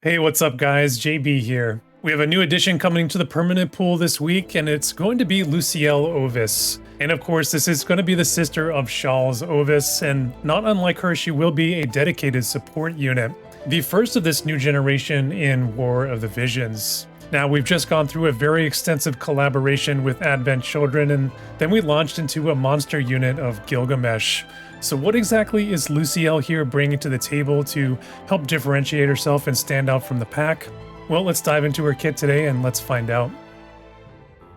Hey, what's up guys? JB here. We have a new addition coming to the permanent pool this week, and it's going to be Lucielle Ovis. And of course, this is going to be the sister of Shalze Ovis, and not unlike her, she will be a dedicated support unit. The first of this new generation in War of the Visions. Now, we've just gone through a very extensive collaboration with Advent Children, and then we launched into a monster unit of Gilgamesh. So what exactly is Lucielle here bringing to the table to help differentiate herself and stand out from the pack? Well, let's dive into her kit today and let's find out.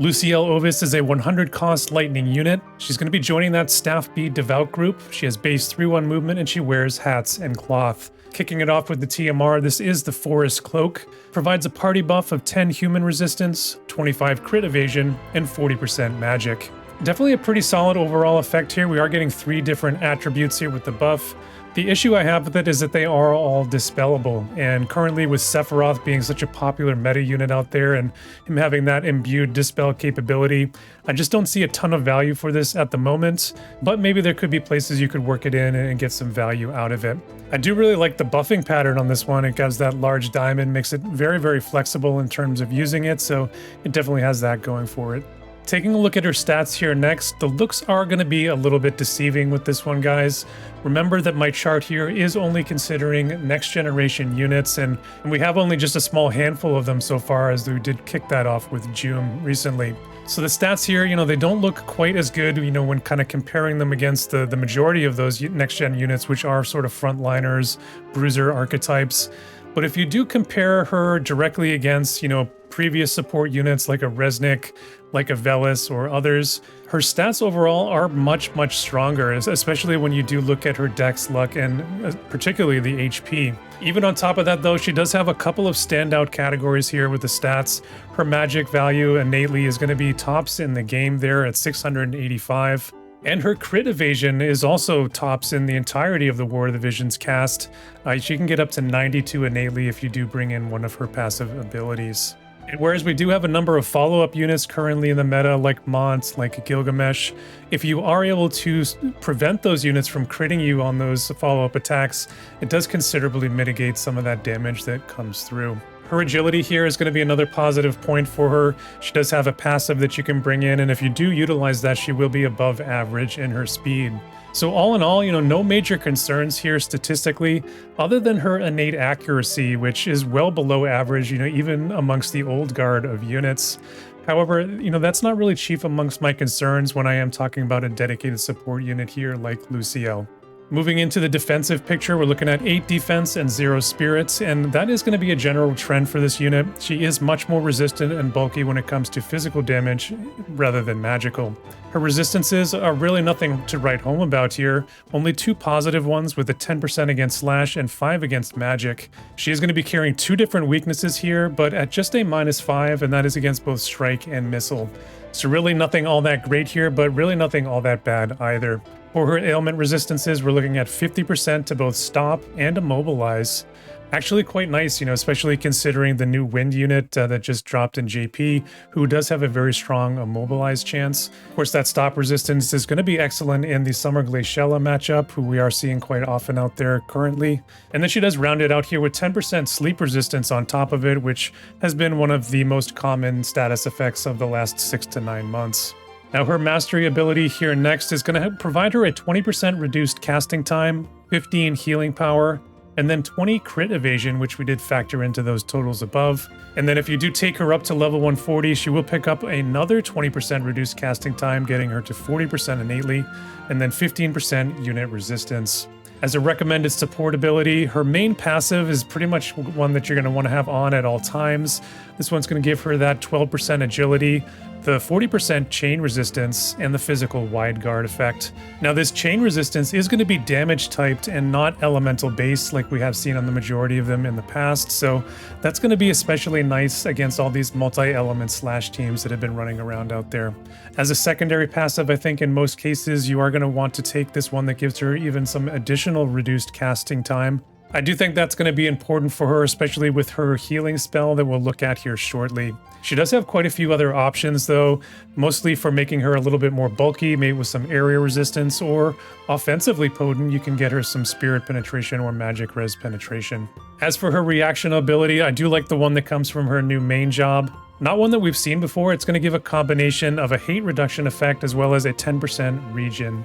Lucielle Ovis is a 100 cost lightning unit. She's going to be joining that staff beat Devout group. She has base 3-1 movement and she wears hats and cloth. Kicking it off with the TMR, this is the Forest Cloak. Provides a party buff of 10 human resistance, 25 crit evasion, and 40% magic. Definitely a pretty solid overall effect here. We are getting 3 different attributes here with the buff. The issue I have with it is that they are all dispellable, and currently with Sephiroth being such a popular meta unit out there and him having that imbued dispel capability, I just don't see a ton of value for this at the moment, but maybe there could be places you could work it in and get some value out of it. I do really like the buffing pattern on this one. It has that large diamond, makes it very, very flexible in terms of using it, so it definitely has that going for it. Taking a look at her stats here next, the looks are going to be a little bit deceiving with this one, guys. Remember that my chart here is only considering next generation units, and we have only just a small handful of them so far, as we did kick that off with June recently. So the stats here, they don't look quite as good, when kind of comparing them against the majority of those next gen units, which are sort of frontliners, bruiser archetypes. But if you do compare her directly against, previous support units like a Resnick, like a Velis or others, her stats overall are much, much stronger, especially when you do look at her dex, luck, and particularly the HP. Even on top of that though, she does have a couple of standout categories here with the stats. Her magic value innately is going to be tops in the game there at 685. And her crit evasion is also tops in the entirety of the War of the Visions cast. She can get up to 92 innately if you do bring in one of her passive abilities. And whereas we do have a number of follow-up units currently in the meta, like Mont, like Gilgamesh, if you are able to prevent those units from critting you on those follow-up attacks, it does considerably mitigate some of that damage that comes through. Her agility here is going to be another positive point for her. She does have a passive that you can bring in, and if you do utilize that, she will be above average in her speed. So all in all, no major concerns here statistically, other than her innate accuracy, which is well below average, even amongst the old guard of units. However, that's not really chief amongst my concerns when I am talking about a dedicated support unit here like Lucielle. Moving into the defensive picture, we're looking at 8 defense and 0 spirits, and that is going to be a general trend for this unit. She is much more resistant and bulky when it comes to physical damage rather than magical. Her resistances are really nothing to write home about here, only 2 positive ones with a 10% against slash and 5 against magic. She is going to be carrying 2 different weaknesses here, but at just a -5, and that is against both strike and missile. So really nothing all that great here, but really nothing all that bad either. For her ailment resistances, we're looking at 50% to both stop and immobilize. Actually quite nice, especially considering the new wind unit that just dropped in JP, who does have a very strong immobilize chance. Of course, that stop resistance is going to be excellent in the Summer Glaciella matchup, who we are seeing quite often out there currently. And then she does round it out here with 10% sleep resistance on top of it, which has been one of the most common status effects of the last 6 to 9 months. Now her mastery ability here next is going to provide her a 20% reduced casting time, 15 healing power, and then 20 crit evasion, which we did factor into those totals above. And then if you do take her up to level 140, she will pick up another 20% reduced casting time, getting her to 40% innately, and then 15% unit resistance. As a recommended support ability, her main passive is pretty much one that you're going to want to have on at all times. This one's going to give her that 12% agility, the 40% chain resistance, and the physical wide guard effect. Now this chain resistance is going to be damage typed and not elemental based like we have seen on the majority of them in the past, so that's going to be especially nice against all these multi-element slash teams that have been running around out there. As a secondary passive, I think in most cases you are going to want to take this one that gives her even some additional reduced casting time. I do think that's going to be important for her, especially with her healing spell that we'll look at here shortly. She does have quite a few other options though, mostly for making her a little bit more bulky, maybe with some area resistance, or offensively potent, you can get her some spirit penetration or magic res penetration. As for her reaction ability, I do like the one that comes from her new main job. Not one that we've seen before. It's going to give a combination of a hate reduction effect as well as a 10% regen.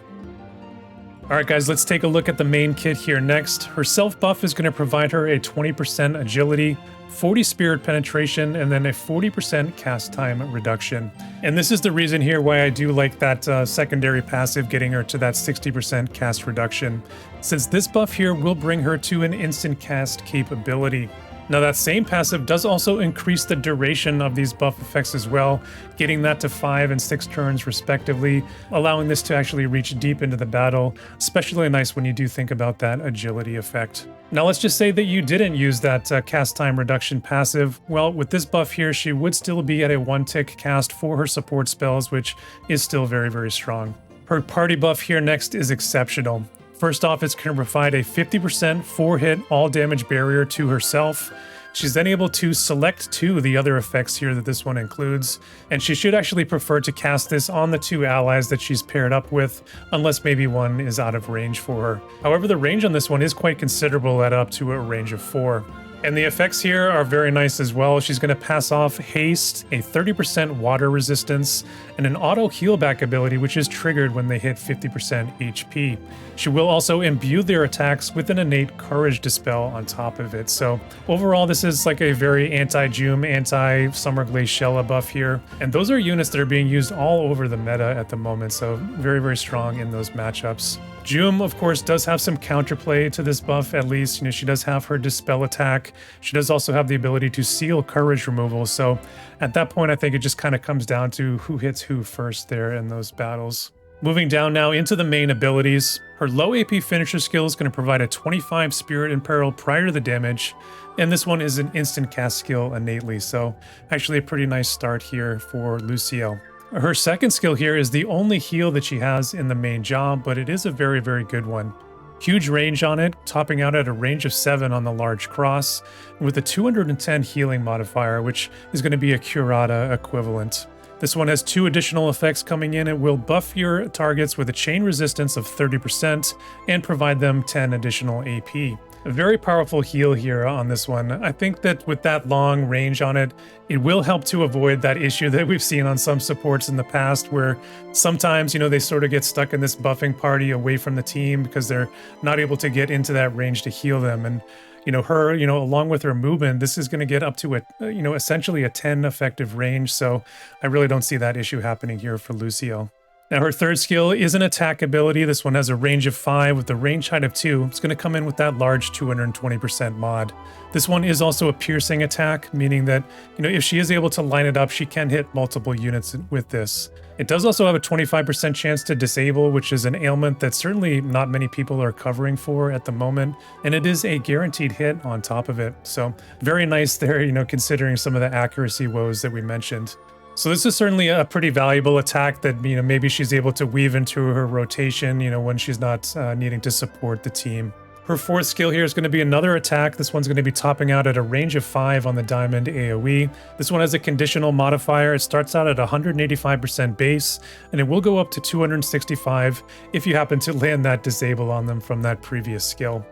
Alright guys, let's take a look at the main kit here next. Her self buff is going to provide her a 20% agility, 40 spirit penetration, and then a 40% cast time reduction. And this is the reason here why I do like that secondary passive, getting her to that 60% cast reduction, since this buff here will bring her to an instant cast capability. Now that same passive does also increase the duration of these buff effects as well, getting that to 5 and 6 turns respectively, allowing this to actually reach deep into the battle, especially nice when you do think about that agility effect. Now let's just say that you didn't use that cast time reduction passive. Well, with this buff here, she would still be at a 1-tick cast for her support spells, which is still very, very strong. Her party buff here next is exceptional. First off, it's going to provide a 50% 4-hit all damage barrier to herself. She's then able to select 2 of the other effects here that this one includes, and she should actually prefer to cast this on the 2 allies that she's paired up with, unless maybe one is out of range for her. However, the range on this one is quite considerable at up to a range of 4. And the effects here are very nice as well. She's going to pass off Haste, a 30% water resistance, and an auto heal back ability which is triggered when they hit 50% HP. She will also imbue their attacks with an innate Courage Dispel on top of it. So overall, this is like a very anti-Joom, anti-Summer Glaciella buff here. And those are units that are being used all over the meta at the moment, so very, very strong in those matchups. Joom, of course, does have some counterplay to this buff, at least. You know, she does have her Dispel attack. She does also have the ability to seal courage removal. So at that point, I think it just kind of comes down to who hits who first there in those battles. Moving down now into the main abilities. Her low AP finisher skill is going to provide a 25 Spirit Imperil prior to the damage. And this one is an instant cast skill innately. So actually a pretty nice start here for Lucielle. Her second skill here is the only heal that she has in the main job, but it is a very, very good one. Huge range on it, topping out at a range of 7 on the large cross, with a 210 healing modifier, which is going to be a Curata equivalent. This one has 2 additional effects coming in. It will buff your targets with a chain resistance of 30% and provide them 10 additional AP. A very powerful heal here on this one. I think that with that long range on it, it will help to avoid that issue that we've seen on some supports in the past where sometimes, you know, they sort of get stuck in this buffing party away from the team because they're not able to get into that range to heal them. And, you know, her, you know, along with her movement, this is going to get up to a, you know, essentially a 10 effective range. So I really don't see that issue happening here for Lucielle. Now her third skill is an attack ability. This one has a range of 5 with a range height of 2. It's going to come in with that large 220% mod. This one is also a piercing attack, meaning that, you know, if she is able to line it up, she can hit multiple units with this. It does also have a 25% chance to disable, which is an ailment that certainly not many people are covering for at the moment, and it is a guaranteed hit on top of it. So very nice there, you know, considering some of the accuracy woes that we mentioned. So this is certainly a pretty valuable attack that, you know, maybe she's able to weave into her rotation, you know, when she's not needing to support the team. Her fourth skill here is going to be another attack. This one's going to be topping out at a range of 5 on the Diamond AoE. This one has a conditional modifier. It starts out at 185% base, and it will go up to 265 if you happen to land that disable on them from that previous skill.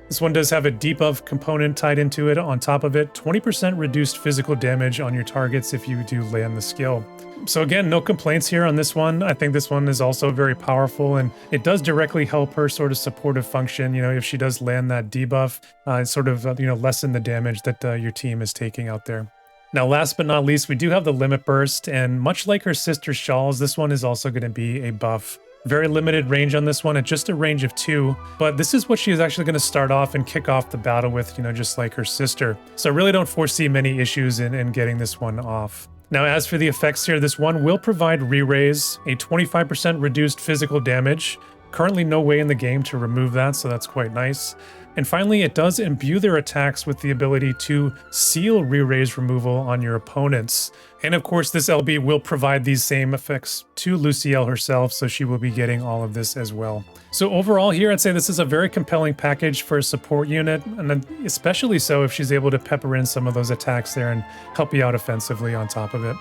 This one does have a debuff component tied into it on top of it, 20% reduced physical damage on your targets if you do land the skill. So again, no complaints here on this one. I think this one is also very powerful, and it does directly help her sort of supportive function. You know, if she does land that debuff, it sort of, you know, lessen the damage that your team is taking out there. Now, last but not least, we do have the Limit Burst, and much like her sister Shalze, this one is also going to be a buff. Very limited range on this one at just a range of 2, but this is what she is actually going to start off and kick off the battle with, you know, just like her sister. So I really don't foresee many issues in getting this one off. Now, as for the effects here, this one will provide re-raise, a 25% reduced physical damage. Currently no way in the game to remove that, so that's quite nice. And finally, it does imbue their attacks with the ability to seal re-raise removal on your opponents. And of course, this LB will provide these same effects to Lucielle herself, so she will be getting all of this as well. So overall here, I'd say this is a very compelling package for a support unit, and then especially so if she's able to pepper in some of those attacks there and help you out offensively on top of it.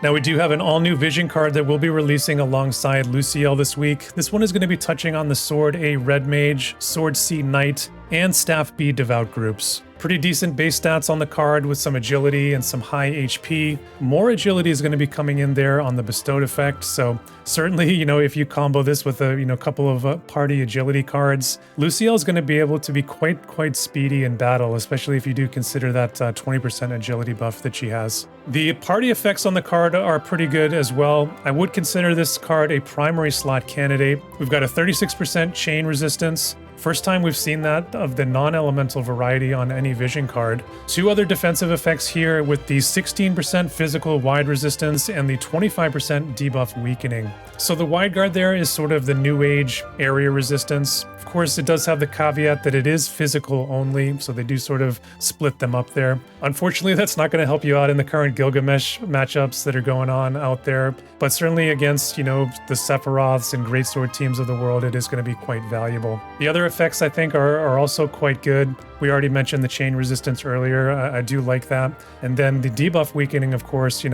Now we do have an all-new Vision card that we'll be releasing alongside Lucielle this week. This one is going to be touching on the Sword A Red Mage, Sword C Knight, and Staff B Devout groups. Pretty decent base stats on the card with some agility and some high HP. More agility is going to be coming in there on the bestowed effect, so certainly, if you combo this with a couple of party agility cards, Lucielle is going to be able to be quite speedy in battle, especially if you do consider that 20% agility buff that she has. The party effects on the card are pretty good as well. I would consider this card a primary slot candidate. We've got a 36% chain resistance. First time we've seen that of the non-elemental variety on any Vision card. Two other defensive effects here with the 16% physical wide resistance and the 25% debuff weakening. So the wide guard there is sort of the new age area resistance. Of course, it does have the caveat that it is physical only, so they do sort of split them up there. Unfortunately, that's not going to help you out in the current Gilgamesh matchups that are going on out there, but certainly against, the Sephiroths and Greatsword teams of the world, it is going to be quite valuable. The other effects, I think, are also quite good. We already mentioned the chain resistance earlier. I do like that. And then the debuff weakening, of course,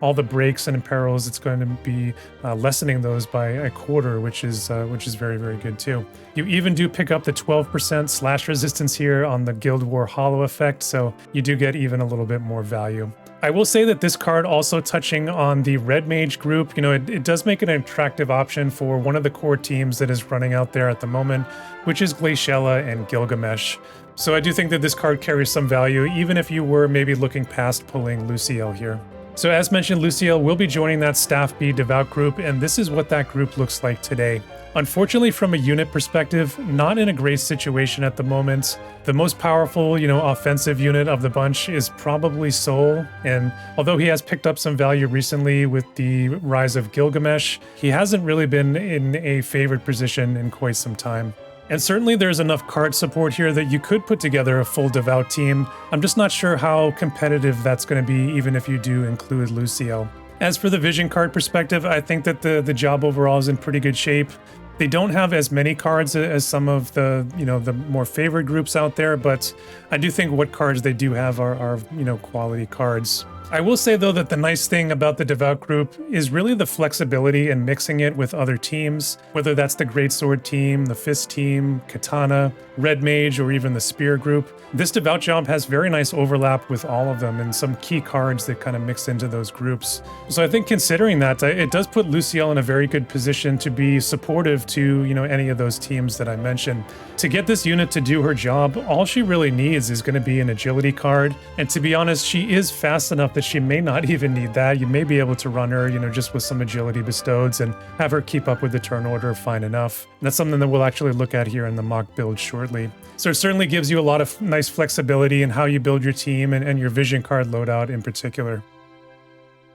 all the breaks and imperils, it's going to be lessening those by a quarter, which is very, very good too. You even do pick up the 12% slash resistance here on the Guild War Hollow effect, so you do get even a little bit more value. I will say that this card also touching on the Red Mage group, it does make it an attractive option for one of the core teams that is running out there at the moment, which is Glaciella and Gilgamesh. So I do think that this card carries some value, even if you were maybe looking past pulling Lucielle here. So as mentioned, Lucielle will be joining that Staff B Devout group, and this is what that group looks like today. Unfortunately, from a unit perspective, not in a great situation at the moment. The most powerful, offensive unit of the bunch is probably Soul, and although he has picked up some value recently with the rise of Gilgamesh, he hasn't really been in a favored position in quite some time. And certainly there's enough card support here that you could put together a full Devout team. I'm just not sure how competitive that's going to be, even if you do include Lucielle. As for the Vision card perspective, I think that the job overall is in pretty good shape. They don't have as many cards as some of the, the more favored groups out there, but I do think what cards they do have are quality cards. I will say, though, that the nice thing about the Devout group is really the flexibility in mixing it with other teams, whether that's the Greatsword team, the Fist team, Katana, Red Mage, or even the Spear group. This Devout job has very nice overlap with all of them and some key cards that kind of mix into those groups. So I think considering that, it does put Lucielle in a very good position to be supportive to, any of those teams that I mentioned. To get this unit to do her job, all she really needs is going to be an agility card. And to be honest, she is fast enough that she may not even need that. You may be able to run her, just with some agility bestows and have her keep up with the turn order fine enough. And that's something that we'll actually look at here in the mock build shortly. So it certainly gives you a lot of nice flexibility in how you build your team and your Vision card loadout in particular.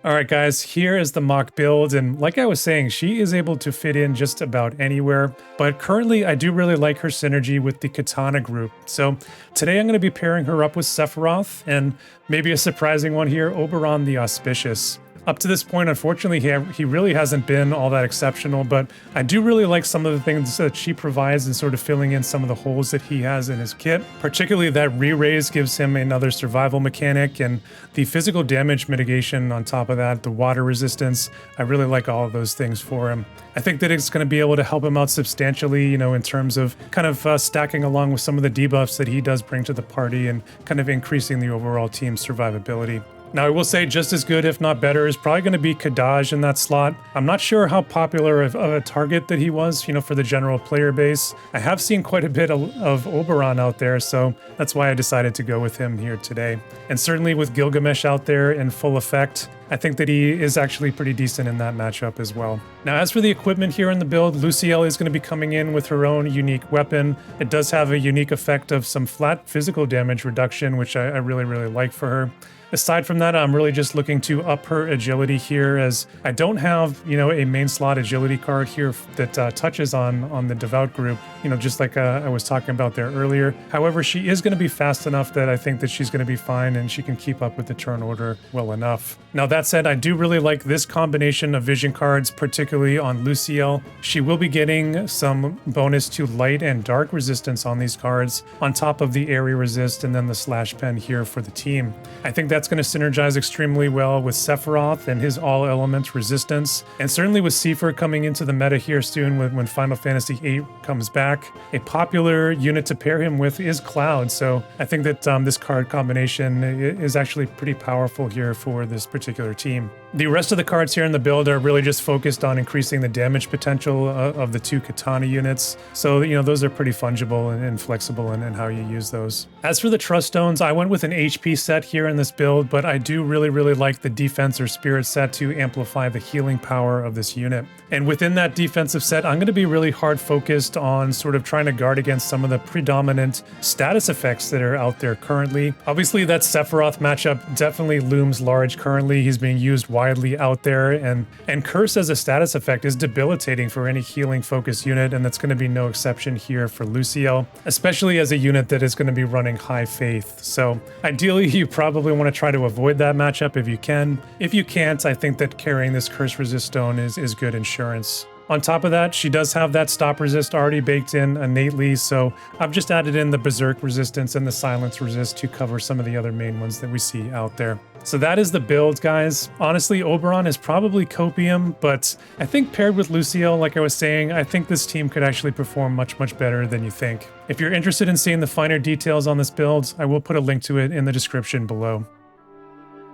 All right, guys, here is the mock build, and like I was saying, she is able to fit in just about anywhere, but currently I do really like her synergy with the Katana group. So today I'm going to be pairing her up with Sephiroth, and maybe a surprising one here, Oberon the Auspicious. Up to this point, unfortunately, he really hasn't been all that exceptional, but I do really like some of the things that she provides and sort of filling in some of the holes that he has in his kit. Particularly that re-raise gives him another survival mechanic, and the physical damage mitigation on top of that, the water resistance. I really like all of those things for him. I think that it's going to be able to help him out substantially, in terms of kind of stacking along with some of the debuffs that he does bring to the party and kind of increasing the overall team's survivability. Now, I will say just as good, if not better, is probably going to be Kadaj in that slot. I'm not sure how popular of a target that he was, for the general player base. I have seen quite a bit of Oberon out there, so that's why I decided to go with him here today. And certainly with Gilgamesh out there in full effect, I think that he is actually pretty decent in that matchup as well. Now, as for the equipment here in the build, Lucielle is going to be coming in with her own unique weapon. It does have a unique effect of some flat physical damage reduction, which I really, really like for her. aside from that, I'm really just looking to up her agility here, as I don't have, a main slot agility card here that touches on the Devout group, just like I was talking about there earlier. However, she is going to be fast enough that I think that she's going to be fine and she can keep up with the turn order well enough. Now that said, I do really like this combination of vision cards, particularly on Lucielle. She will be getting some bonus to light and dark resistance on these cards, on top of the area resist and then the slash pen here for the team. I think that's going to synergize extremely well with Sephiroth and his all elements resistance, and certainly with Seifer coming into the meta here soon when Final Fantasy VIII comes back. A popular unit to pair him with is Cloud, so I think that this card combination is actually pretty powerful here for this particular team. The rest of the cards here in the build are really just focused on increasing the damage potential of the 2 Katana units, so those are pretty fungible and flexible in how you use those. As for the Trust Stones, I went with an HP set here in this build, but I do really like the Defense or Spirit set to amplify the healing power of this unit. And within that defensive set, I'm going to be really hard focused on sort of trying to guard against some of the predominant status effects that are out there currently. Obviously, that Sephiroth matchup definitely looms large currently. He's being used widely out there, and Curse as a status effect is debilitating for any healing focused unit, and that's going to be no exception here for Lucielle, especially as a unit that is going to be running high faith. So ideally, you probably want to try to avoid that matchup if you can. If you can't, I think that carrying this Curse Resist Stone is good insurance. On top of that, she does have that stop resist already baked in innately, so I've just added in the Berserk resistance and the Silence resist to cover some of the other main ones that we see out there. So that is the build, guys. Honestly, Oberon is probably copium, but I think paired with Lucielle, like I was saying, I think this team could actually perform much better than you think. If you're interested in seeing the finer details on this build, I will put a link to it in the description below.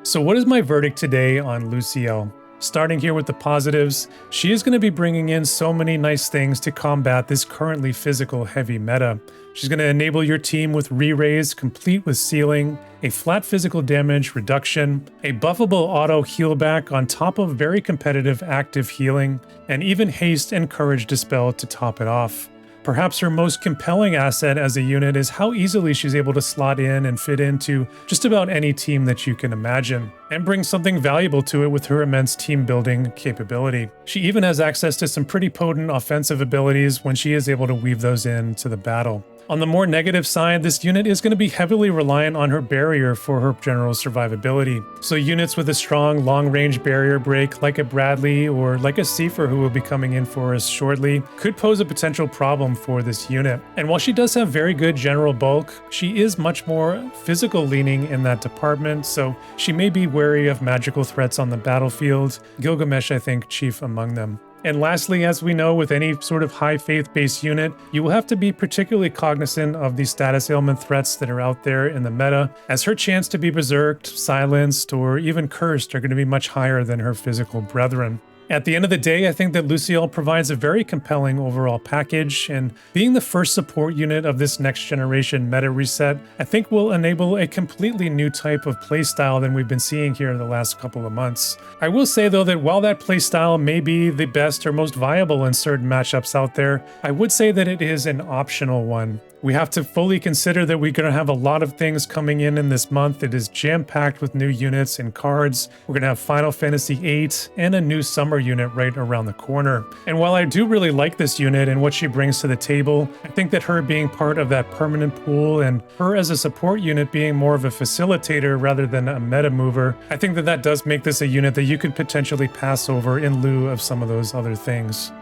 So what is my verdict today on Lucielle? Starting here with the positives, she is going to be bringing in so many nice things to combat this currently physical heavy meta. She's going to enable your team with re-raise complete with sealing, a flat physical damage reduction, a buffable auto heal back on top of very competitive active healing, and even haste and courage dispel to top it off. Perhaps her most compelling asset as a unit is how easily she's able to slot in and fit into just about any team that you can imagine, and bring something valuable to it with her immense team building capability. She even has access to some pretty potent offensive abilities when she is able to weave those into the battle. On the more negative side, this unit is going to be heavily reliant on her barrier for her general survivability. So units with a strong long-range barrier break, like a Bradley or like a Seifer who will be coming in for us shortly, could pose a potential problem for this unit. And while she does have very good general bulk, she is much more physical leaning in that department, so she may be wary of magical threats on the battlefield, Gilgamesh I think chief among them. And lastly, as we know with any sort of high faith-based unit, you will have to be particularly cognizant of the status ailment threats that are out there in the meta, as her chance to be berserked, silenced, or even cursed are going to be much higher than her physical brethren. At the end of the day, I think that Lucielle provides a very compelling overall package, and being the first support unit of this next generation meta reset, I think will enable a completely new type of playstyle than we've been seeing here in the last couple of months. I will say though that while that playstyle may be the best or most viable in certain matchups out there, I would say that it is an optional one. We have to fully consider that we're going to have a lot of things coming in this month. It is jam-packed with new units and cards. We're going to have Final Fantasy VIII and a new summer unit right around the corner. And while I do really like this unit and what she brings to the table, I think that her being part of that permanent pool and her as a support unit being more of a facilitator rather than a meta mover, I think that does make this a unit that you could potentially pass over in lieu of some of those other things.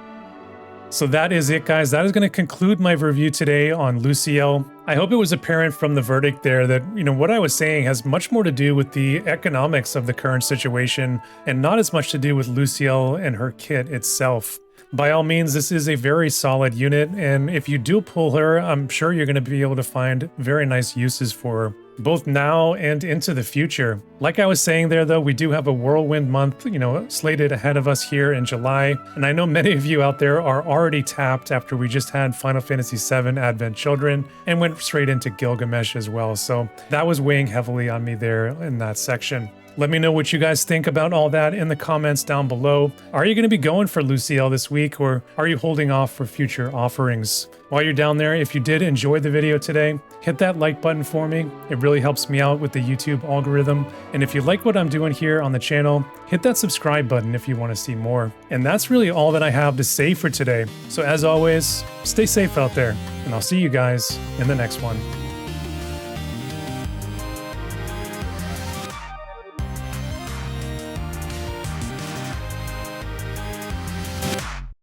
So that is it, guys. That is going to conclude my review today on Lucielle. I hope it was apparent from the verdict there that, what I was saying has much more to do with the economics of the current situation and not as much to do with Lucielle and her kit itself. By all means, this is a very solid unit, and if you do pull her, I'm sure you're going to be able to find very nice uses for her, both now and into the future. Like I was saying there, though, we do have a whirlwind month, slated ahead of us here in July, and I know many of you out there are already tapped after we just had Final Fantasy VII Advent Children and went straight into Gilgamesh as well, so that was weighing heavily on me there in that section. Let me know what you guys think about all that in the comments down below. Are you going to be going for Lucielle this week, or are you holding off for future offerings? While you're down there, if you did enjoy the video today, hit that like button for me. It really helps me out with the YouTube algorithm. And if you like what I'm doing here on the channel, hit that subscribe button if you want to see more. And that's really all that I have to say for today. So as always, stay safe out there, and I'll see you guys in the next one.